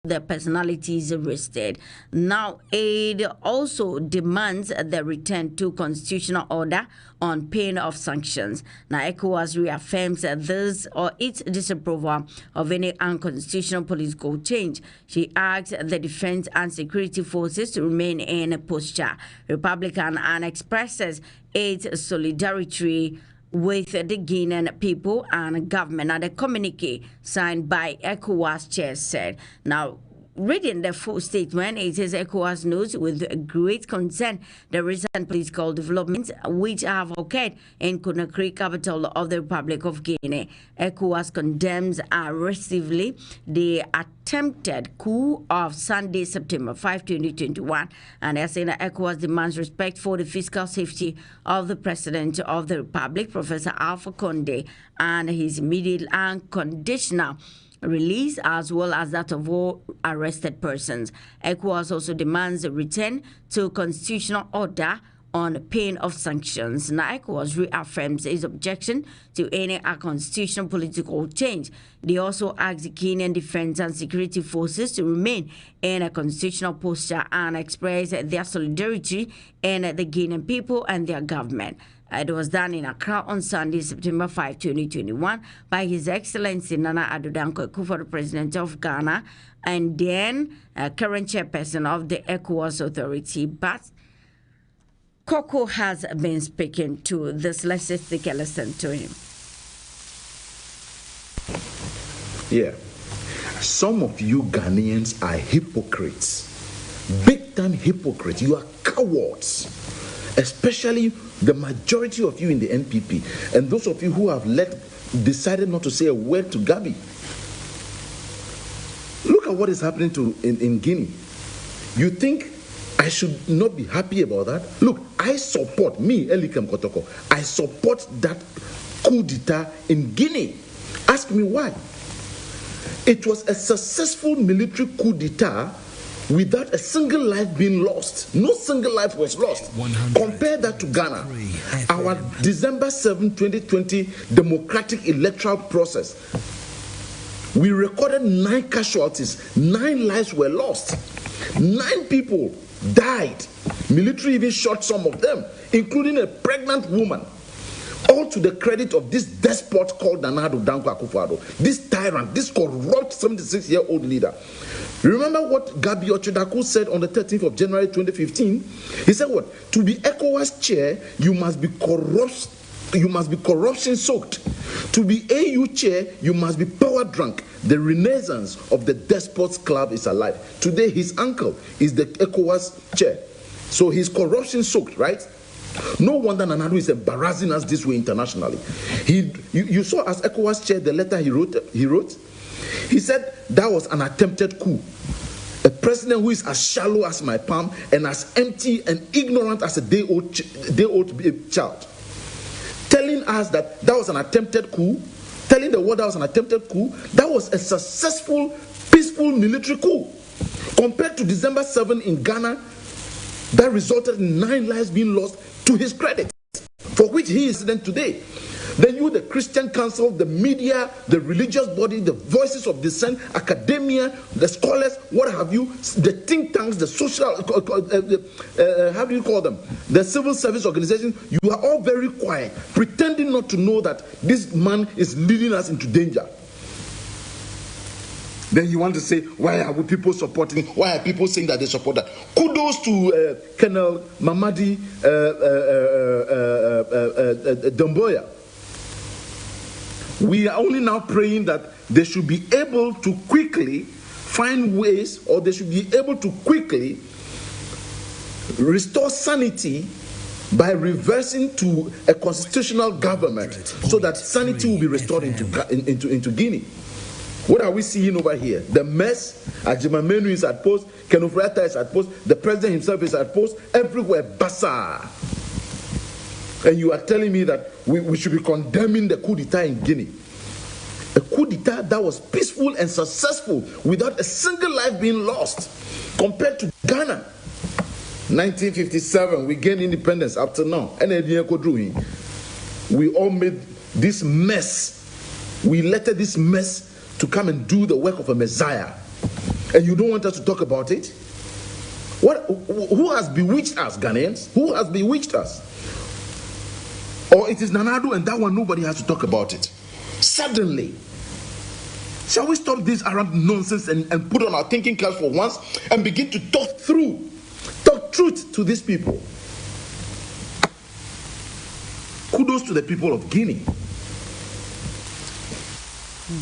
the personalities arrested. Now, aid also demands the return to constitutional order on pain of sanctions. Now, ECOWAS reaffirms this or its disapproval of any unconstitutional political change. She asks the defense and security forces to remain in a posture. Republican and expresses its solidarity with the Guinean people and government. And the communique signed by ECOWAS chair said. Now, reading the full statement, it says ECOWAS notes with great concern the recent political developments which have occurred in Conakry, capital of the Republic of Guinea. ECOWAS condemns aggressively the attempted coup of Sunday, September 5, 2021, and as saying that ECOWAS demands respect for the fiscal safety of the President of the Republic, Professor Alpha Condé, and his immediate and conditional release, as well as that of all arrested persons. ECOWAS also demands a return to constitutional order on pain of sanctions. Now, ECOWAS reaffirms its objection to any unconstitutional political change. They also ask the Kenyan defense and security forces to remain in a constitutional posture and express their solidarity in the Guinean people and their government. It was done in Accra on Sunday, September 5, 2021, by His Excellency Nana Addo Dankwa Akufo-Addo, President of Ghana, and then current chairperson of the ECOWAS Authority. But Coco has been speaking to this. Let's just take a listen to him. Yeah. Some of you Ghanaians are hypocrites. Big time hypocrites. You are cowards. Especially the majority of you in the NPP. And those of you who have decided not to say a word to Gabi. Look at what is happening in Guinea. You think I should not be happy about that? Look, I support, me, Elikem Kotoko, I support that coup d'etat in Guinea. Ask me why. It was a successful military coup d'etat without a single life being lost. No single life was lost. Compare that to Ghana. Our December 7, 2020 democratic electoral process. We recorded 9 casualties. 9 lives were lost. 9 people died. Military even shot some of them, including a pregnant woman. All to the credit of this despot called Nana Addo Dankwa Akufo-Addo, this tyrant, this corrupt 76-year-old leader. Remember what Gabi Ochodaku said on the 13th of January 2015? He said what? To be ECOWAS chair, you must be corruption soaked. To be AU chair, you must be power drunk. The renaissance of the despots club is alive. Today, his uncle is the ECOWAS chair. So he's corruption soaked, right? No wonder Nana Addo is embarrassing us this way internationally. You saw as ECOWAS chair the letter he wrote. He said that was an attempted coup. A president who is as shallow as my palm and as empty and ignorant as a day-old child. Telling us that was an attempted coup. Telling the world that was an attempted coup. That was a successful, peaceful military coup. Compared to December 7 in Ghana, that resulted in 9 lives being lost to his credit, for which he is then today. Then you, the Christian Council, the media, the religious body, the voices of dissent, academia, the scholars, what have you, the think tanks, the social, how do you call them? The civil service organizations, you are all very quiet, pretending not to know that this man is leading us into danger. Then you want to say, why are people supporting? Why are people saying that they support that? Kudos to Colonel Mamadi Doumbouya. We are only now praying that they should be able to quickly find ways, or they should be able to quickly restore sanity by reversing to a constitutional government, so that sanity will be restored into Guinea. What are we seeing over here? The mess. Ajimamenu is at post. Kenufrata is at post. The president himself is at post. Everywhere, bazaar. And you are telling me that we should be condemning the coup d'etat in Guinea. A coup d'etat that was peaceful and successful without a single life being lost. Compared to Ghana. 1957, we gained independence up to now. And we all made this mess. We let this mess to come and do the work of a Messiah. And you don't want us to talk about it? Who has bewitched us, Ghanaians? Who has bewitched us? Or it is Nana Addo, and that one nobody has to talk about it. Suddenly. Shall we stop this Arab nonsense and put on our thinking caps for once and begin to talk truth to these people? Kudos to the people of Guinea.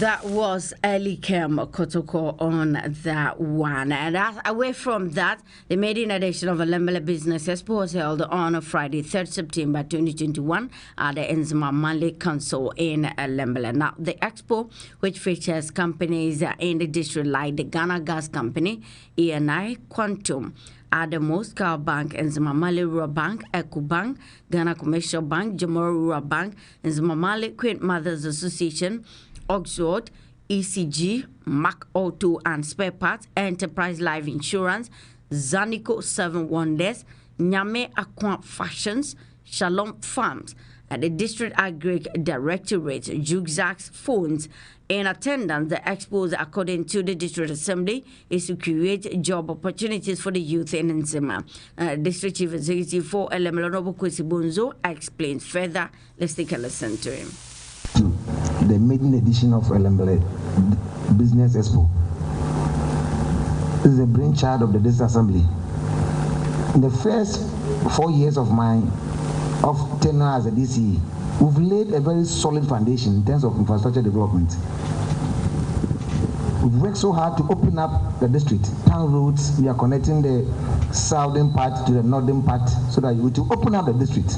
That was Eli Kem Kotoko on that one. And away from that, the maiden edition of Elembele Business Expo was held on Friday, 3rd September 2021 at the Enzima Mali Council in Elembele. Now, the expo, which features companies in the district like the Ghana Gas Company, ENI, Quantum, Adamos, Car Bank, Enzima Mali Rural Bank, EcoBank, Ghana Commercial Bank, Jamoro Rural Bank, Enzima Mali Queen Mothers Association, Oxford, ECG, Mac Auto and Spare Parts, Enterprise Life Insurance, Zanico 7 Wonders, Nyame Aqua Fashions, Shalom Farms, at the District Agri Directorate, Jugzax Phones. In attendance, the expo, according to the District Assembly, is to create job opportunities for the youth in Nsema. District Chief Executive for Elembele Honorable Kwesi Bonzo explains further. Let's take a listen to him. The maiden edition of Elembele Business Expo. This is a brainchild of the District Assembly. In the first 4 years of tenure as a DCE, we've laid a very solid foundation in terms of infrastructure development. We've worked so hard to open up the district. Town roads, we are connecting the southern part to the northern part so that we to open up the district.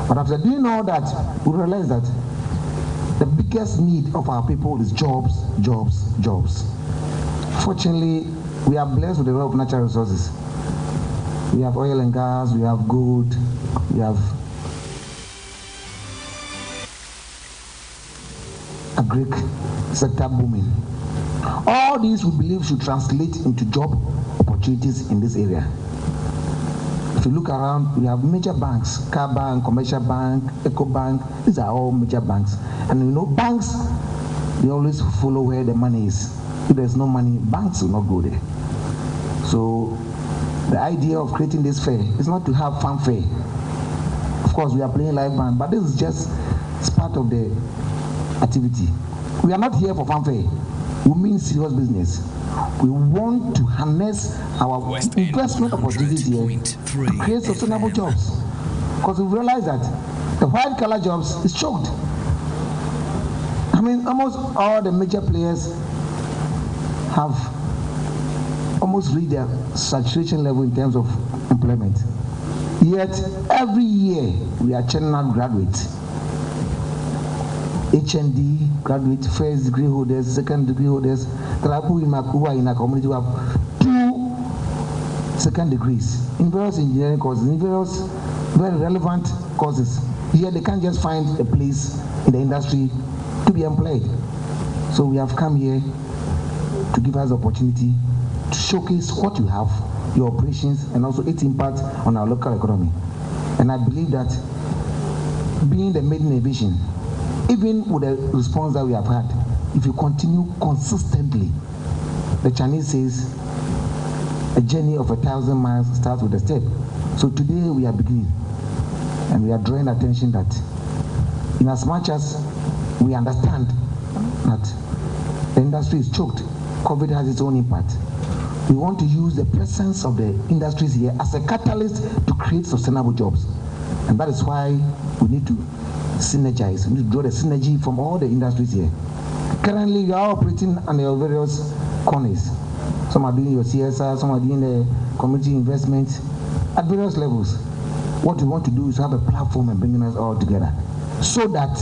But after doing all that, we realized that the biggest need of our people is jobs, jobs, jobs. Fortunately, we are blessed with a lot of natural resources. We have oil and gas, we have gold, we have agri sector booming. All these we believe should translate into job opportunities in this area. If you look around, we have major banks, Car Bank, Commercial Bank, EcoBank. These are all major banks. And you know, banks, they always follow where the money is. If there's no money, banks will not go there. So the idea of creating this fair is not to have fanfare. Of course, we are playing live band, but this is just part of the activity. We are not here for fanfare. We mean serious business. We want to harness our investment opportunities here to create sustainable jobs. Because we realize that the white collar jobs is choked. I mean, almost all the major players have almost reached their saturation level in terms of employment. Yet, every year, we are churning out graduates. HND graduates, first degree holders, second degree holders. There are people who are in our community who have 2 second degrees in various engineering courses, in various very relevant courses. Here they can't just find a place in the industry to be employed. So we have come here to give us the opportunity to showcase what you have, your operations, and also its impact on our local economy. And I believe that being the maiden edition, even with the response that we have had, if you continue consistently, the Chinese says, a journey of 1,000 miles starts with a step. So today we are beginning, and we are drawing attention that in as much as we understand that the industry is choked, COVID has its own impact, we want to use the presence of the industries here as a catalyst to create sustainable jobs. And that is why we need to synergize. We need to draw the synergy from all the industries here. Currently, we are operating on the various corners. Some are doing your CSR, some are doing the community investment at various levels. What we want to do is have a platform and bringing us all together so that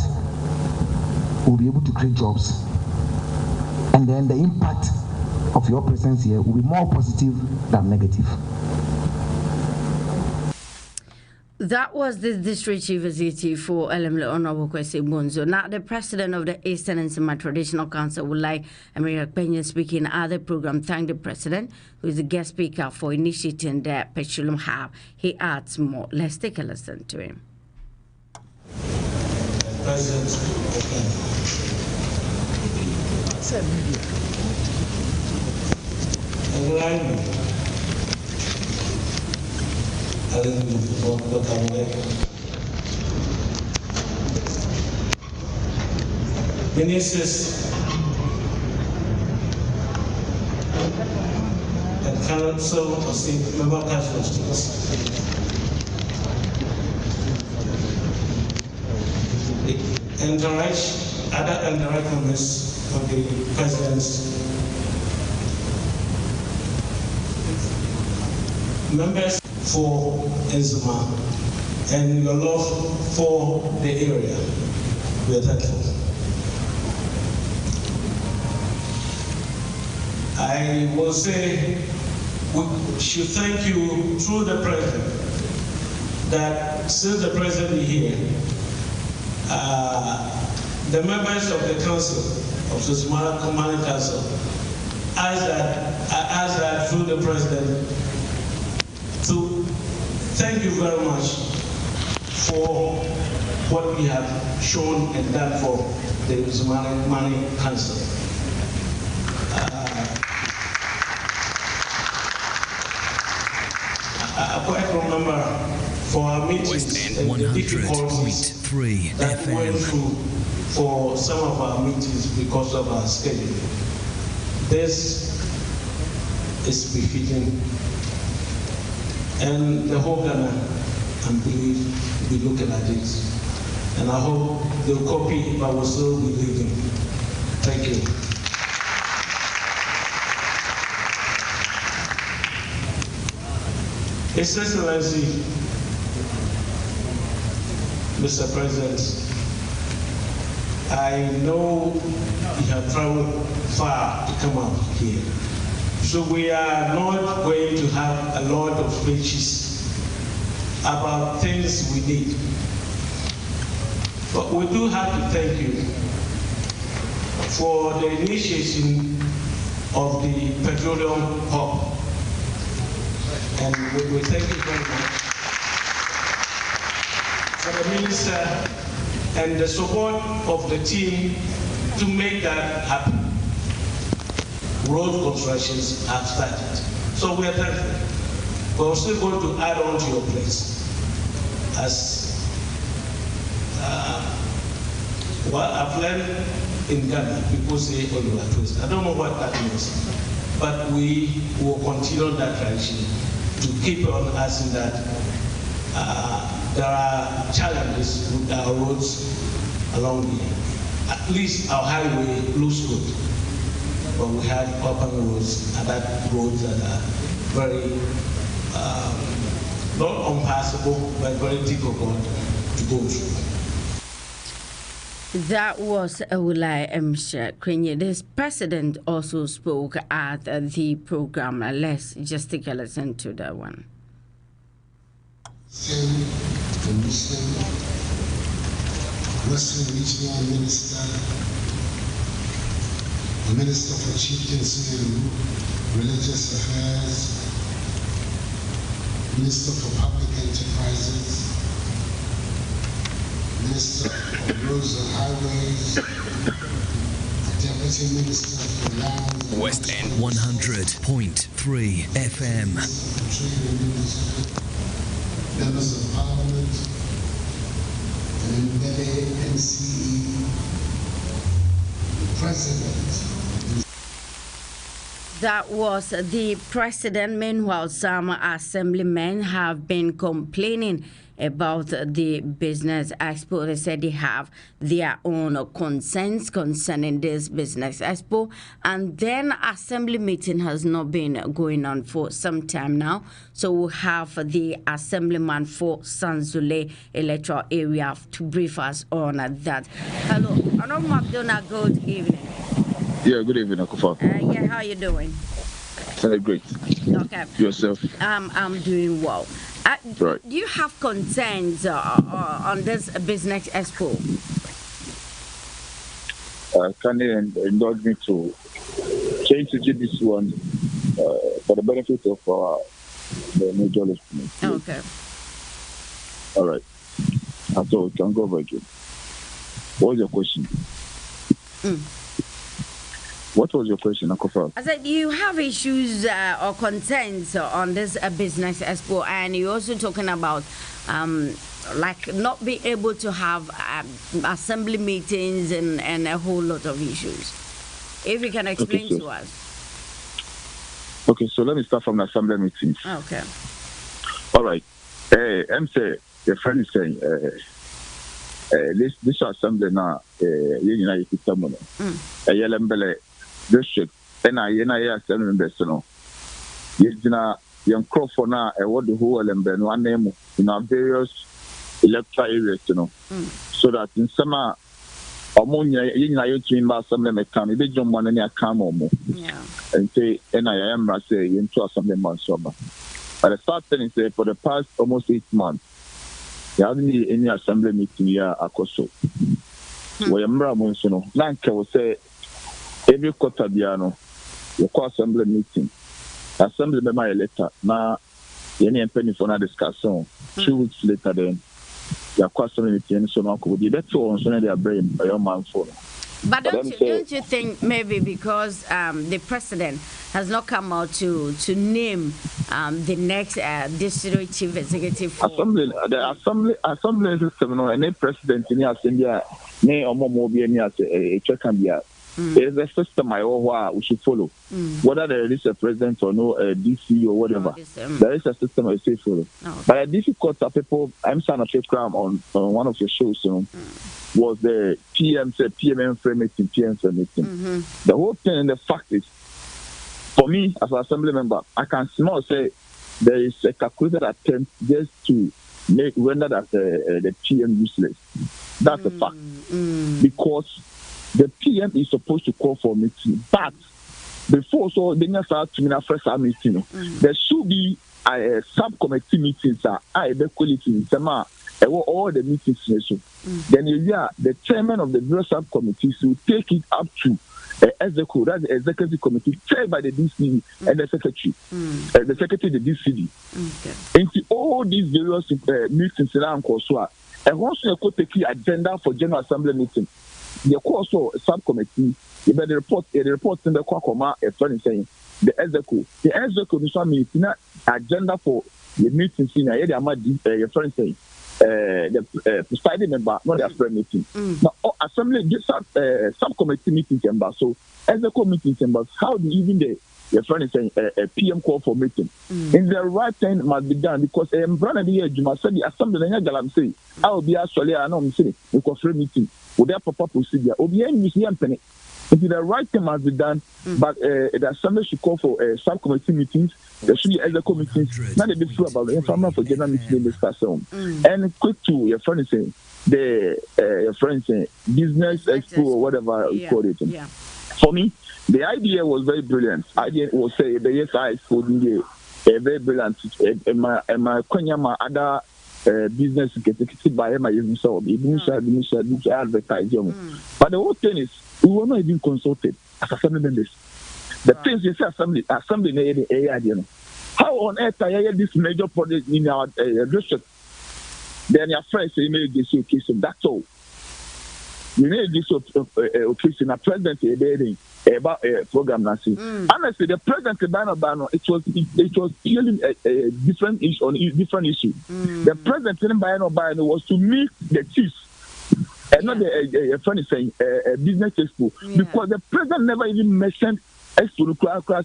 we'll be able to create jobs. And then the impact of your presence here will be more positive than negative. That was the District Chief Executive for Elembele Honorable Kwesi Bonzo. Now, the President of the Eastern Nsema Traditional Council would like America Pena speaking at the program. Thank the President, who is the guest speaker, for initiating the Petroleum Hub. He adds more. Let's take a listen to him. President, Ministers and council of state, member of council of states, other entourage members of the president's, members for Nzema, and your love for the area. We are thankful. I will say we should thank you through the president, that since the president is here, the members of the council, of the Somali Command Council, asked that through the president to thank you very much for what we have shown and done for the Somali Command Council. I quite remember for our meetings and the difficulties that we went through for some of our meetings because of our schedule. This is befitting, and the whole Ghana, I believe, will be looking at it. And I hope they'll copy, but will still be leading. Thank you. His Excellency, Mr. President, I know you have traveled far to come out here. So we are not going to have a lot of speeches about things we need. But we do have to thank you for the initiation of the petroleum hub. And we thank you very much for the minister and the support of the team to make that happen. Road constructions have started. So we are thankful. We're still going to add on to your place. As what I've learned in Ghana, people say, oh, you are twist. I don't know what that means. But we will continue that tradition to keep on asking that there are challenges with our roads along here. At least our highway looks good, but we have urban roads and that roads that are very not impassable, but very difficult to go through. That was Ewulai Krenye. This president also spoke at the program. Let's just take a listen to that one. Western Regional Minister, the Minister for Chieftaincy and Religious Affairs, Minister for Public Enterprises, Minister of Roads and Highways, Deputy Minister for Lands, West End 100.3 FM. Members of Parliament, and Mbele NCE, the President. That was the president. Meanwhile, some assemblymen have been complaining about the business expo. They said they have their own concerns concerning this business expo. And then assembly meeting has not been going on for some time now. So we'll have the assemblyman for Sanzule electoral area to brief us on that. Hello, Honorable McDonald, good evening. Yeah, good evening, Akufa. Yeah, how are you doing? Great. Okay. Yourself? I'm doing well. Right. Do you have concerns on this business expo? Can you indulge me to change to this one for the benefit of the major listeners? Okay. All right. So we can go over again. What was your question? What was your question, Akofa? I said you have issues or concerns on this business expo, and you're also talking about like not being able to have assembly meetings and a whole lot of issues. If you can explain to us. Okay, so let me start from the assembly meetings. Okay. All right. I'm saying, the friend is saying, this assembly now, you someone, a yellow district, and I assembly members, young crop for now, a what the whole and then one name in our various electoral areas, so that in summer, ammonia, you team assembly mechanic, they don't want any account or more. And say, and I am say into assembly months over. But the start thing is for the past almost 8 months, there hasn't been any assembly meeting here at Koso. Where Mramonsono, Lanka will say every quarter, Biano, your core assembly meeting. Assembly member letter. Now, any penny for another discussion. 2 weeks later, then, your core assembly meeting, so now could be better on Sunday, their brain by your man phone. But don't you think maybe because the president has not come out to name the next district chief executive for the assembly system, and the president in India, nay or more be any as a check and be there is a system we should follow. Whether there is a president or no DC or whatever, there is a system I say follow. But a difficult people, I'm saying a crime on one of your shows, was the PMM frame meeting, PM frame meeting. The whole thing and the fact is, for me as an assembly member, I can small say there is a calculated attempt just to render that the PM useless. That's a fact. Because the PM is supposed to call for a meeting, but before so they never start to mean first meeting. There should be a subcommittee meetings quality all the meetings. Then the chairman of the various subcommittees will take it up to EXECO, that's the executive committee chaired by the DCD and the secretary, the secretary of the DCD. Into all these various meetings around Kosua, and once you take the agenda for General Assembly meeting, the also subcommittee, you better report in the Kwakoma, a friend saying the EXECO is meeting agenda for the meetings in a friend saying. The presiding member, not the friend meeting. Now, assembly subcommittee meeting member. So, as the committee members, how do even the friend is saying a PM call for meeting? In the right time must be done because brother the you must say the assembly and galam say I will be actually I know say because free meeting with their proper procedure. Obi any museum penny. If the right thing must be done, but the assembly should call for subcommittee meetings. There should be other committees. Not a bit true about the information for general meeting discussion. And quick to your friend saying your friend saying business expo or whatever you call it. For me, the idea was very brilliant. Idea was say the yes I expo very brilliant. My Konyama other business executive by my himself. He advertising. But the whole thing is we were not even consulted as assembly members. The things you say assembly idea. How on earth I hear this major project in our district? Then your friends say you made this occasion. That's all. You made this occasion. A president about a program. Honestly, the president Bano, it was purely a different issue on different issue. The president in Bano was to meet the chiefs. And not a funny saying a business expo because the president never even mentioned expo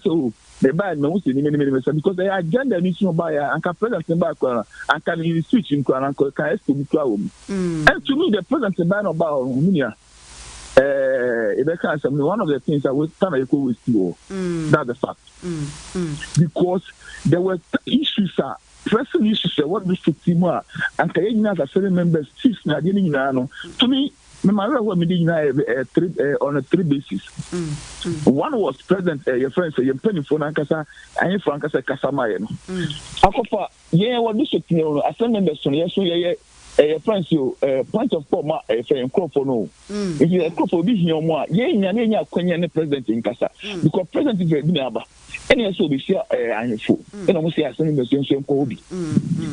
to the bad no because the agenda needs to buy and can present in back and can switch in can expo and to me the president in Bano about one of the things that was kind of with you that's the fact because there were issues pressing issues what we should see more and can as a certain members chiefs na dealing to me my meeting on a 3 basis. One was present your friend say you're penny for Nankasa and Frankasa Casamayan. Akofa, what this is as members on yes, a friends you point of former a friend crop for no. If you a crop for being your more, Quenya president in Casa because president is very any so be share and full. And almost say assembly members in Kobe.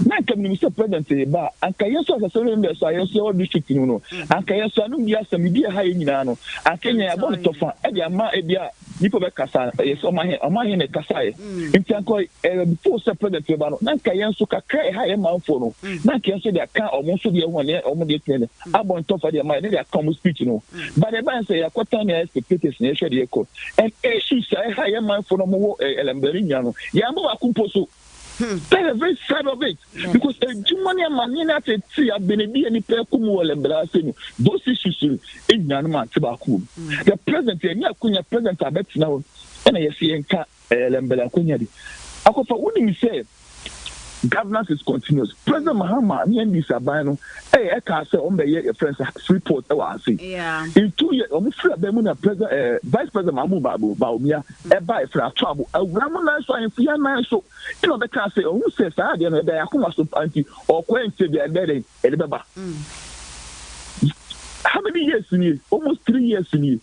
Now can you say president and can you say assembly members I say all district and can you say no yes some media high in Nano and Kenya about to find Edia nipa be kasa yes o ma he ne kasa e nti anko before say president we ba no na nka yen so kakra e ha ye manfo no na nka yen so de ka omo so de ho ne omo de tene abon to for de ma ne de come speech no but the ban say yakota ne expectations ne hwe de ko and issues say ha ye manfo no mo elemberi nya no ya mo akumpo so that's a very sad of it because money and money na te a benebi any pekumu elembera say those issues in yanma tibaku the president enya kunya president abet now and yes yenka elembera kunya di akofa woni say governance is continuous. President Mahama, me and this abano, I can't say on the friends report. Yeah. In 2 years, almost President Vice President Mamu Baumia, a buy for a trouble. A Ramona so in Fiana, so you know, they can't say, oh, who says that? You know, they are coming to anti or going to be a dead end. How many years in you? Almost 3 years in you.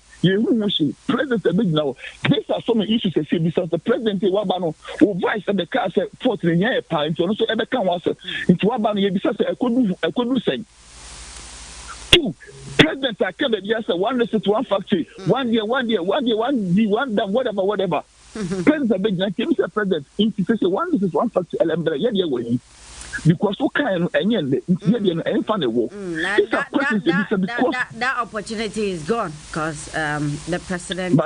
President big now. These are some issues that say because the president Wabano or vice and the car said 14 years and so ever can was into Wabano because I could say. Two president I can yes one listen to one factory 1 year, 1 done whatever. President big Mr. President in one this is one factory because what kind of that opportunity is gone because the president is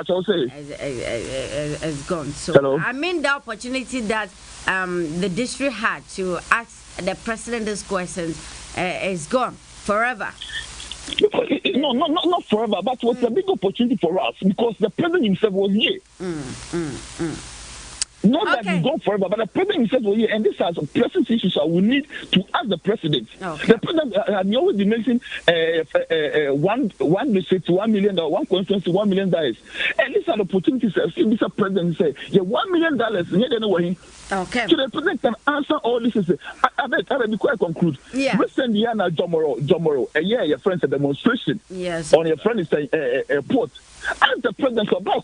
gone. So hello? I mean the opportunity that the district had to ask the president these questions is gone forever. No, not forever, but was a big opportunity for us because the president himself was here. Not that you go forever, but the president himself was here, and these are some pressing issues I will need to ask the president. Okay. The president had always been mentioning one visit to $1 million, one constituency $1 million, and these are the opportunities. Mr. President say, yeah, $1 million. Okay. So the president can answer all this. I bet before I conclude. Yeah. Recently, Jomoro, your friends a demonstration. Yes. On your friend is airport. As the president of Black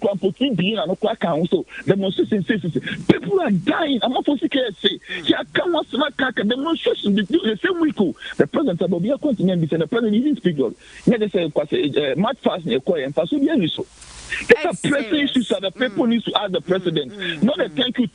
Council, demonstration says people are dying. I'm not supposed to say, yeah, come on, demonstration. The same week, the president of Bobia continent, and the president didn't speak. They say, much fast, and fast, so. These are pressing issues that the people need to ask the president. Not a thank you.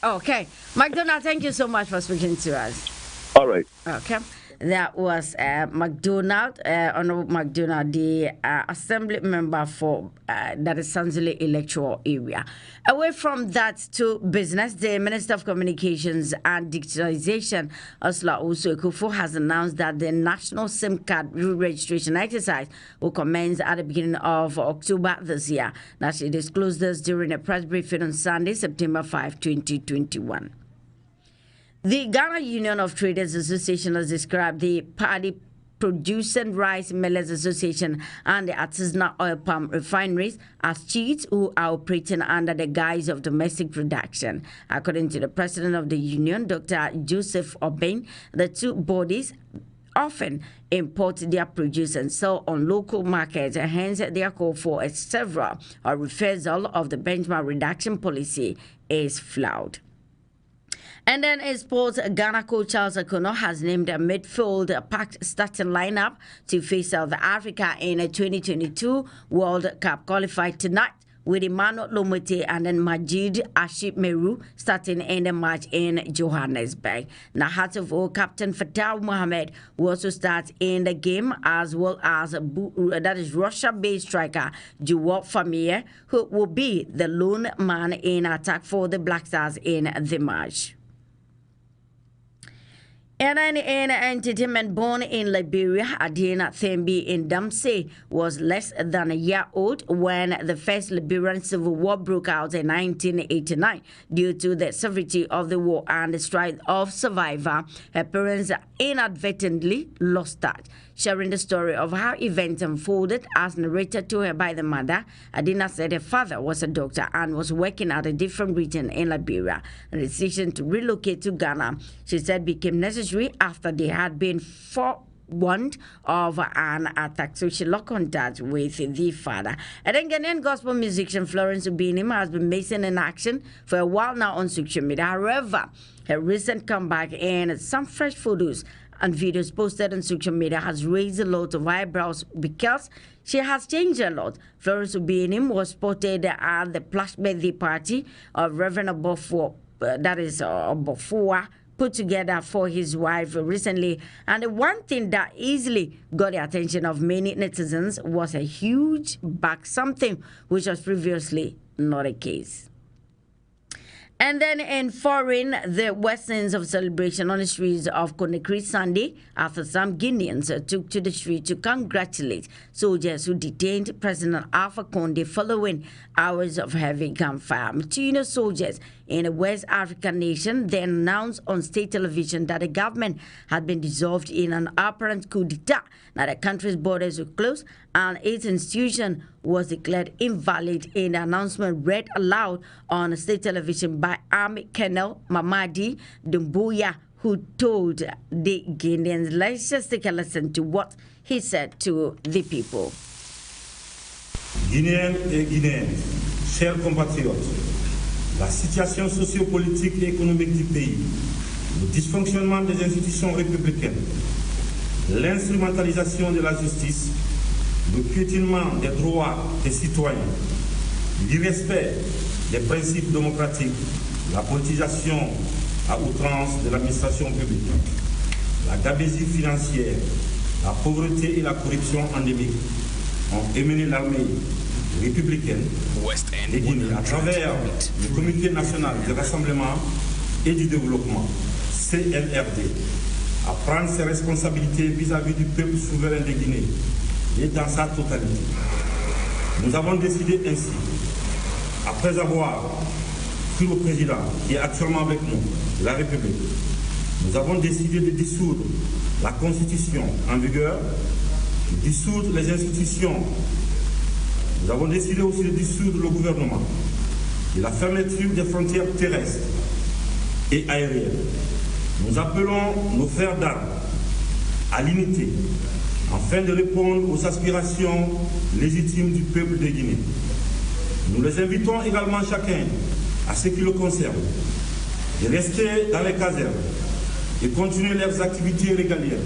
Okay. McDonald, thank you so much for speaking to us. All right. Okay. That was McDonald, Honorable McDonald, the assembly member for that is Sanzile electoral area. Away from that to business, the Minister of Communications and Digitalization, Ursula Osu-Ekufo, has announced that the national SIM card re-registration exercise will commence at the beginning of October this year. Now, she disclosed this during a press briefing on Sunday, September 5, 2021. The Ghana Union of Traders Association has described the Paddy Producing Rice Millers Association and the artisanal oil palm refineries as cheats who are operating under the guise of domestic production. According to the president of the union, Dr. Joseph Obeng, the two bodies often import their produce and sell on local markets, and hence their call for a several or reversal of the benchmark reduction policy is flawed. And then in sports, Ghana coach Charles Akono has named a midfield packed starting lineup to face South Africa in a 2022 World Cup qualified tonight, with Emmanuel Lomote and then Majid Aship Meru starting in the match in Johannesburg. Now, Hearts captain Fatah Mohamed will also start in the game, as well as that is Russia-based striker Juwal Famir, who will be the lone man in attack for the Black Stars in the match. And then in entertainment, born in Liberia, Adina Thembi in Damse was less than a year old when the first Liberian Civil War broke out in 1989. Due to the severity of the war and the strife of survivor, her parents inadvertently lost touch. Sharing the story of how events unfolded as narrated to her by the mother, Adina said her father was a doctor and was working at a different region in Liberia. The decision to relocate to Ghana, she said, became necessary after they had been forewarned of an attack. So she lost contact with the father. And then Ghanaian gospel musician Florence Ubinim has been missing in action for a while now on social media. However, her recent comeback and some fresh photos and videos posted on social media has raised a lot of eyebrows because she has changed a lot. Florence Obianim was spotted at the plush birthday party of Reverend Obofoa, Obofoa, put together for his wife recently. And the one thing that easily got the attention of many netizens was a huge bag, something which was previously not the case. And then in foreign, the Western's of celebration on the streets of Conakry Sunday after some Guineans took to the street to congratulate soldiers who detained President Alpha Condé following hours of heavy gunfire. Two soldiers in a West African nation then announced on state television that the government had been dissolved in an apparent coup d'etat. Now the country's borders were closed and its institution was declared invalid in the announcement read aloud on state television by Army Colonel Mamadi Doumbouya, who told the Guineans. Let's just take a listen to what he said to the people. Guinéens et Guinéennes, chers compatriotes, la situation sociopolitique et économique du pays, le dysfonctionnement des institutions républicaines, l'instrumentalisation de la justice, le piétinement des droits des citoyens, l'irrespect des principes démocratiques, la politisation à outrance de l'administration publique, la gabegie financière, la pauvreté et la corruption endémique ont émené l'armée républicaine de Guinée à travers le Comité national du rassemblement et du développement, CNRD, à prendre ses responsabilités vis-à-vis du peuple souverain de Guinée et dans sa totalité. Nous avons décidé ainsi, après avoir pris le président qui est actuellement avec nous, de la République, nous avons décidé de dissoudre la Constitution en vigueur, de dissoudre les institutions. Nous avons décidé aussi de dissoudre le gouvernement et la fermeture des frontières terrestres et aériennes. Nous appelons nos frères d'armes à l'unité afin de répondre aux aspirations légitimes du peuple de Guinée. Nous les invitons également chacun, à ce qui le concerne, de rester dans les casernes et continuer leurs activités régaliennes.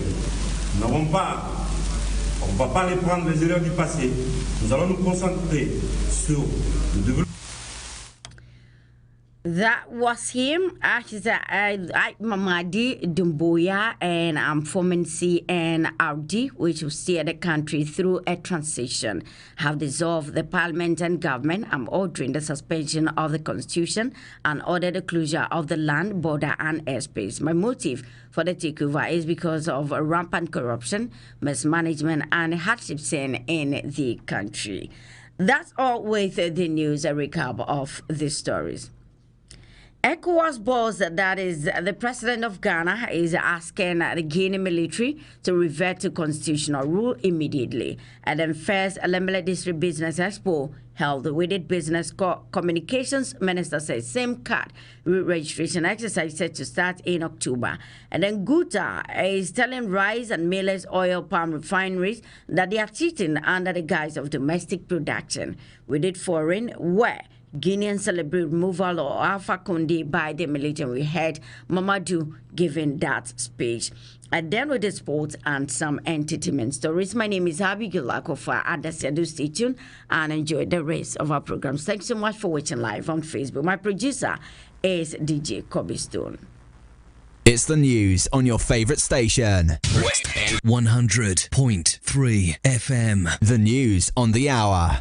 Nous n'avons pas, on ne va pas les prendre les erreurs du passé. Nous allons nous concentrer sur le développement. That was him, Mamadi Doumbouya, and forming CNRD, which will steer the country through a transition, have dissolved the parliament and government. I'm ordering the suspension of the constitution and order the closure of the land, border, and airspace. My motive for the takeover is because of rampant corruption, mismanagement, and hardships in the country. That's all with the news, a recap of these stories. ECOWAS boss, that is the president of Ghana, is asking the Guinea military to revert to constitutional rule immediately. And then first, Lembele District Business Expo held with its business communications minister says same card registration exercise set to start in October. And then Guta is telling rice and millers oil palm refineries that they are cheating under the guise of domestic production. With it foreign, where Guineans celebrate removal of Alpha Condé by the military. We heard Mamadou giving that speech. And then with the sports and some entertainment stories. My name is Abigail Akofa. Adasiadu, stay tuned and enjoy the rest of our programs. Thanks so much for watching live on Facebook. My producer is DJ Kobe Stone. It's the news on your favorite station. West End 100.3 FM. The news on the hour.